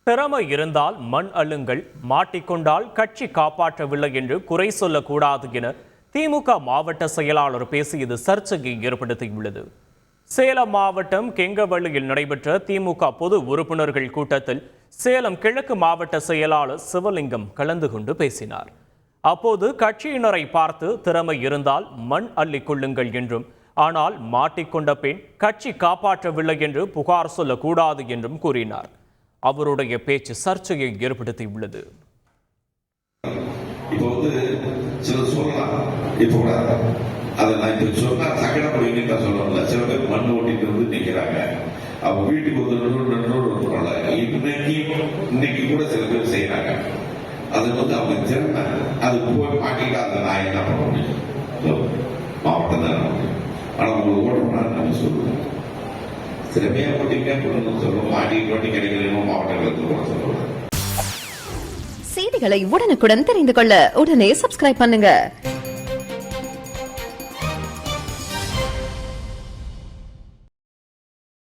திறமை இருந்தால் மண் அள்ளுங்கள், மாட்டிக்கொண்டால் கட்சி காப்பாற்றவில்லை என்று குறை சொல்லக்கூடாது என திமுக மாவட்ட செயலாளர் பேசியது சர்ச்சையை ஏற்படுத்தியுள்ளது. சேலம் மாவட்டம் கெங்கவள்ளியில் நடைபெற்ற திமுக பொது உறுப்பினர்கள் கூட்டத்தில் சேலம் கிழக்கு மாவட்ட செயலாளர் சிவலிங்கம் கலந்து கொண்டு பேசினார். அப்போது கட்சியினரை பார்த்து திறமை இருந்தால் மண் அள்ளிக் கொள்ளுங்கள் என்றும், ஆனால் மாட்டிக்கொண்ட பெண் கட்சி காப்பாற்றவில்லை என்று புகார் சொல்லக்கூடாது என்றும் கூறினார். அவருடைய பேச்சு சர்ச்சையை ஏற்படுத்தியுள்ளது. இப்போ சில சொல்லலாம், இப்போ கூட அதை நான் இப்போ சொன்னா சங்கடப்படுவீங்கன்னு சொல்லல. சில பேர் மண் ஓட்டிட்டு வந்து நிற்கிறாங்க. அவங்க வீட்டுக்கு இன்னைக்கு கூட சில பேர் செய்யறாங்க. அது அவங்க திறமை, அது போய் மாட்டிட்டு அதை நான் என்ன பண்ண முடியும்? மாவட்டம் தான் முடியும். ஆனா உங்களுக்கு ஓட்டணும் நம்ம சொல்லுவோம். திறமையா ஓட்டிங்க சொல்லுவோம், மாட்டி ஓட்டி கிடைக்கணும் மாவட்டங்களுக்கு சொல்லுவோம். செய்திகளை உடனுக்குடன் தெரிந்து கொள்ள உடனே சப்ஸ்கிரைப் பண்ணுங்க.